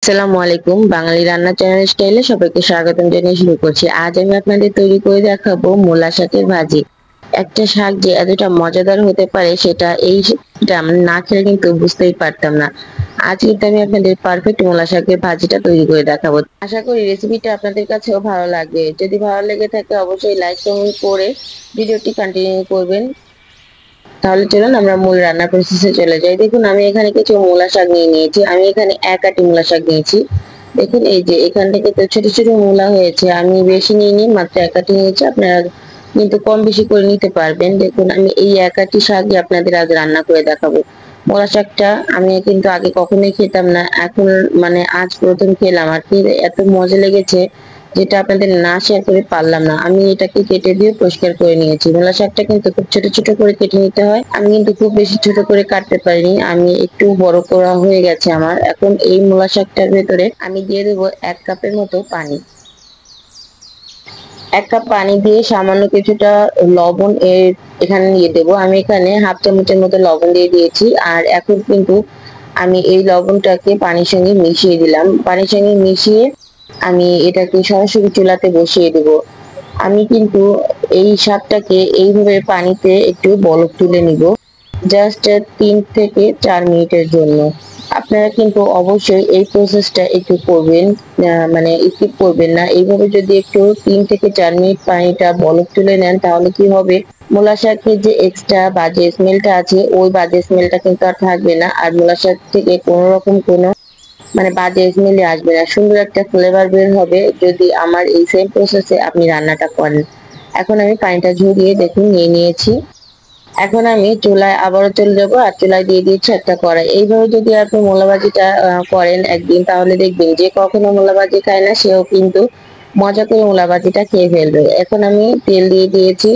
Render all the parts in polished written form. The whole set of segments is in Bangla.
আসসালামু আলাইকুম। বাঙালি রান্না চ্যানেল স্টাইলে সবাইকে স্বাগতম জানিয়ে শুরু করছি। আজ আমি আপনাদের তৈরি করে দেখাবো মূলা শাকের ভাজি। একটা শাক যে এতটা মজাদার হতে পারে সেটা এইটা আমরা না খেলে কিন্তু বুঝতেই পারতাম না। আজ কিন্তু আমি আপনাদের পারফেক্ট মূলা শাকের ভাজিটা তৈরি করে দেখাবো। আশা করি রেসিপিটা আপনাদের কাছেও ভালো লাগবে। যদি ভালো লেগে থাকে অবশ্যই লাইক কমেন্ট করে ভিডিওটি কন্টিনিউ করবেন। তাহলে চলুন আমরা মূল রান্নার প্রসেসে চলে যাই। দেখুন আমি এখানে কিছু মূলা শাক নিয়ে নিয়েছি। আমি এখানে এক আটি মূলা শাক নিয়েছি। দেখুন এই যে এখান থেকে তো ছোট ছোট মূলা হয়েছে, আমি বেশি নিইনি, মাত্র এক আটি নিয়েছি। আপনারা কিন্তু কম বেশি করে নিতে পারবেন। দেখুন আমি এই এক আটি শাকই আপনাদের আজ রান্না করে দেখাবো। মূলা শাকটা আমি কিন্তু আগে কখনোই খেতাম না, এখন মানে আজ প্রথম খেলাম আর কি, এত মজা লেগেছে যেটা আপনাদের না শেয়ার করে পারলাম না। আমি এটাকে কেটে দিয়ে পরিষ্কার করে নিয়েছি। মূলা শাকটা কিন্তু খুব ছোট ছোট করে কেটে নিতে হয়। আমি কিন্তু খুব বেশি ছোট করে কাটতে পারিনি, আমি একটু বড় করা হয়ে গেছে আমার। এখন এই মূলা শাকটার ভেতরে আমি দিয়ে দেবো 1 কাপের মতো পানি। 1 কাপ পানি দিয়ে সামান্য কিছুটা লবণ এখানে দিয়ে দেবো। আমি এখানে হাফ চামচের মতো লবণ দিয়ে দিয়েছি। আর এখন কিন্তু আমি এই লবণটাকে পানির সঙ্গে মিশিয়ে দিলাম। পানির সঙ্গে মিশিয়ে আমি এটাকে সরাসরি চুলাতে বসিয়ে দেব। আমি কিন্তু এই শাকটাকে এইভাবে পানিতে একটু বলক তুলে নিব, জাস্ট 3 থেকে 4 মিনিটের জন্য। আপনারা কিন্তু অবশ্যই এই প্রসেসটা একটু করবেন, মানে স্কিপ করবেন না। এইভাবে যদি একটু 3 থেকে 4 মিনিট পানিটা বলক তুলে নেন তাহলে কি হবে, মূলা শাকের যে এক্সট্রা বাজে স্মেলটা আছে ওই বাজে স্মেলটা কিন্তু আর থাকবে না। আর মূলা শাক থেকে কোনো রকম কোনো মানে বাজে স্মেলে আসবে না, সুন্দর একটা ফ্লেভার বের হবে যদি আমার এই সেম প্রসেসে আপনি রান্নাটা করেন। এখন আমি পানিটা ঝরিয়ে দেখুন নিয়ে নিয়েছি। এখন আমি চুলায় আবারও চলে যাবো আর চুলায় দিয়ে দিচ্ছি একটা কড়াই। এইভাবে যদি আপনি মূলা ভাজিটা করেন একদিন, তাহলে দেখবেন যে কখনো মূলা ভাজি খায় না সেও কিন্তু মজা করে মূলা ভাজিটা খেয়ে ফেলবে। এখন আমি তেল দিয়ে দিয়েছি,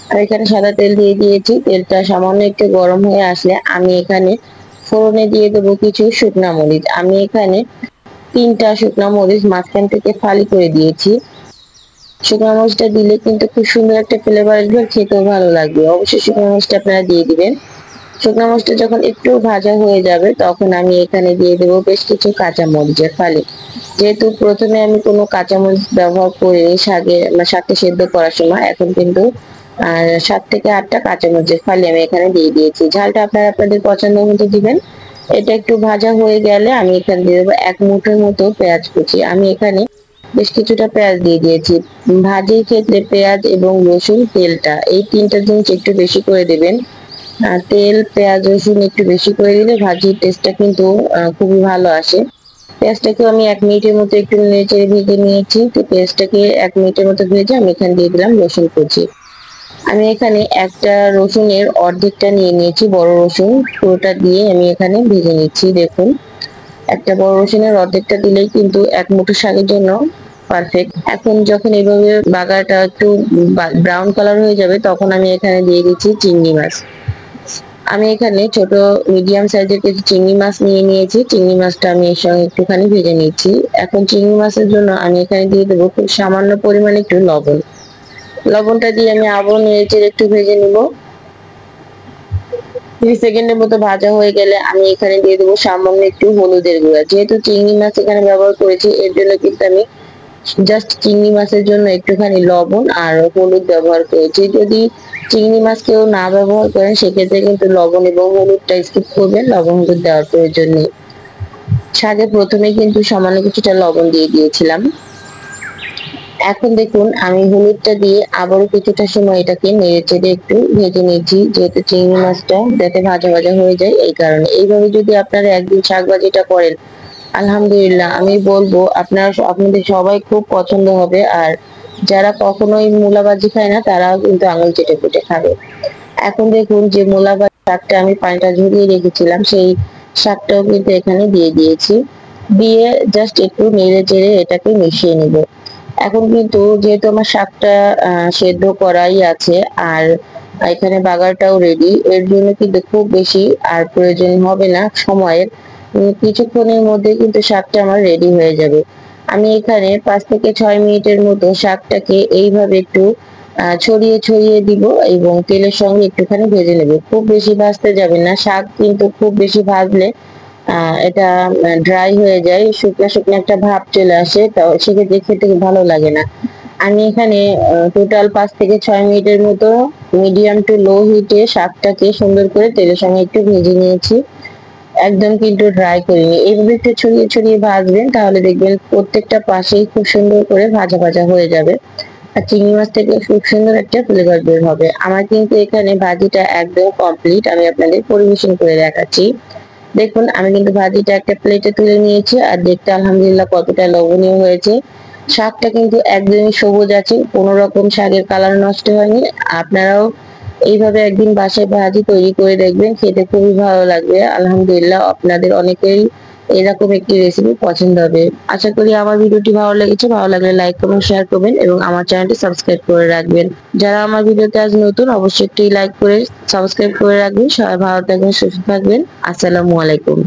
আর এখানে সাদা তেল দিয়ে দিয়েছি। তেলটা সামান্য একটু গরম হয়ে আসলে আমি এখানে ফোড়নে দিয়ে দেবো কিছু শুকনা মরিচ। আমি এখানে 3টা শুকনা মরিচ মাঝখান থেকে ফালি করে দিয়েছি। শুকনো মরিচটা দিলে কিন্তু খুব সুন্দর একটা ফ্লেভার আসবে, খেতেও ভালো লাগবে। অবশ্যই শুকনো মরিচটা আপনারা দিয়ে দিবেন। শুকনো মরিচটা যখন একটু ভাজা হয়ে যাবে তখন আমি এখানে দিয়ে দেবো বেশ কিছু কাঁচা মরিচের ফালি। যেহেতু প্রথমে আমি কোনো কাঁচা মরিচ ব্যবহার করিনি শাকটা সেদ্ধ করার সময়, এখন কিন্তু 7 থেকে 8টা কাঁচা মরিচের ফালি আমি এখানে দিয়ে দিয়েছি। ঝালটা আপনারা আপনাদের পছন্দ মতো দিবেন। এটা একটু ভাজা হয়ে গেলে আমি এখানে দিয়ে দেবো 1 মুঠোর মতো পেঁয়াজ কুচি। আমি এখানে বেশ কিছুটা পেঁয়াজ দিয়ে দিয়েছি। ভাজির ক্ষেত্রে পেঁয়াজ এবং রসুন, তেলটা এই 3টা জিনিস একটু বেশি করে দেবেন। তেল, পেঁয়াজ, রসুন একটু বেশি করে দিলে ভাজির টেস্টটা কিন্তু খুবই ভালো আসে। পেঁয়াজটাকে আমি 1 মিনিটের মতো একটু নেড়ে ভেজে নিয়েছি। তো পেঁয়াজটাকে 1 মিনিটের মতো ভেজে আমি এখানে দিয়ে দিলাম রসুন কুচি। আমি এখানে একটা রসুনের অর্ধেকটা নিয়ে নিয়েছি, বড় রসুন পুরোটা দিয়ে আমি এখানে ভেজে নিচ্ছি। দেখুন একটা বড় রসুনের অর্ধেকটা দিলেই কিন্তু 1 মুঠো শাকের জন্য পারফেক্ট। এখন যখন এইভাবে বাগারটা একটু ব্রাউন কালার হয়ে যাবে তখন আমি এখানে দিয়ে দিচ্ছি চিংড়ি মাছ। আমি এখানে ছোট মিডিয়াম সাইজের কিছু চিংড়ি মাছ নিয়ে নিয়েছি। চিংড়ি মাছটা আমি এর সঙ্গে একটুখানি ভেজে নিচ্ছি। এখন চিংড়ি মাছের জন্য আমি এখানে দিয়ে দেবো খুব সামান্য পরিমাণে একটু লবণ। লবণটা দিয়ে আমি আবারও নেড়ে একটু ভেজে নিব। 30 সেকেন্ডের মতো ভাজা হয়ে গেলে আমি এখানে দিয়ে দেবো সামান্য একটু হলুদের গুঁড়া। যেহেতু চিংড়ি মাছ এখানে ব্যবহার করেছি এর জন্য কিন্তু আমি জাস্ট চিংড়ি মাছের জন্য একটুখানি লবণ আর হলুদ ব্যবহার করেছি। যদি চিংড়ি মাছ কেউ না ব্যবহার করেন সেক্ষেত্রে কিন্তু লবণ এবং হলুদটা স্কিপ করবেন, লবণ হলুদ দেওয়ার প্রয়োজন নেই। শাকে প্রথমে কিন্তু সামান্য কিছুটা লবণ দিয়ে দিয়েছিলাম। এখন দেখুন আমি হলুদটা দিয়ে আবারও কিছুটা সময় এটাকে নেড়ে একটু ভেজে নিচ্ছি, যেহেতু চিংড়ি মাছটা যাতে ভাজা ভাজা হয়ে যায় এই কারণে। এইভাবে যদি আপনারা একদিন শাক ভাজিটা করেন, আলহামদুলিল্লাহ আমি বলবো আপনাদের সবাই খুব পছন্দ হবে। আর যারা কখনোই মূলা ভাজি খায় না তারাও কিন্তু আঙুল চেটে পুটে খাবে। এখন দেখুন যে মূলা ভাজি শাকটা আমি পানিটা ঝরিয়ে রেখেছিলাম সেই শাকটাও কিন্তু এখানে দিয়ে দিয়েছি। দিয়ে জাস্ট একটু নেড়ে এটাকে মিশিয়ে নিব। এখন কিন্তু যেহেতু আমার শাকটা সেদ্ধ করাই আছে আর এখানে বাগারটাও রেডি, এর জন্য কিন্তু খুব বেশি আর প্রয়োজন হবে না সময়ের। কিছুক্ষণের মধ্যে কিন্তু শাকটা আমার রেডি হয়ে যাবে। আমি এখানে 5 থেকে 6 মিনিটের মতো শাকটাকে এইভাবে একটু ছড়িয়ে দিব এবং তেলের সঙ্গে একটুখানি ভেজে নেব। খুব বেশি ভাজতে যাবে না, শাক কিন্তু খুব বেশি ভাজলে এটা ড্রাই হয়ে যায়, শুকনো শুকনো একটা ভাব চলে আসে, তো সেক্ষেত্রে খেতে ভালো লাগে না। আমি এখানে টোটাল 5 থেকে 6 মিনিটের মতো মিডিয়াম টু লো হিটে শাকটাকে সুন্দর করে তেলের সঙ্গে একটু ভেজে নিয়েছি। একদম কিন্তু ড্রাই করিনি, এইভাবে একটু ছড়িয়ে ছড়িয়ে ভাজবেন, তাহলে দেখবেন প্রত্যেকটা পাশেই খুব সুন্দর করে ভাজা ভাজা হয়ে যাবে। আর চিংড়ি মাছ থেকে খুব সুন্দর একটা ফ্লেভার বের হবে। আমার কিন্তু এখানে ভাজিটা একদম কমপ্লিট, আমি আপনাদের পরিবেশন করে দেখাচ্ছি। দেখুন আমি কিন্তু ভাজিটা একটা প্লেটে তুলে নিয়েছি, আর দেখতে আলহামদুলিল্লাহ কতটা লোভনীয় হয়েছে। শাকটা কিন্তু একদমই সবুজ আছে, কোনো রকম শাকের কালার নষ্ট হয়নি। আপনারাও এইভাবে একদিন বাসায় ভাজি তৈরি করে দেখবেন, খেতে খুবই ভালো লাগবে। আলহামদুলিল্লাহ আপনাদের অনেকেই এরকম একটি রেসিপি পছন্দ হবে। আশা করি আমার ভিডিওটি ভালো লেগেছে, ভালো লাগলে লাইক কমেন্ট শেয়ার করবেন এবং আমার চ্যানেলটি সাবস্ক্রাইব করে রাখবেন। যারা আমার ভিডিওতে আজ নতুন, অবশ্যই একটি লাইক করে সাবস্ক্রাইব করে রাখবেন। সবাই ভালো থাকবেন, সুস্থ থাকবেন। আসসালামু আলাইকুম।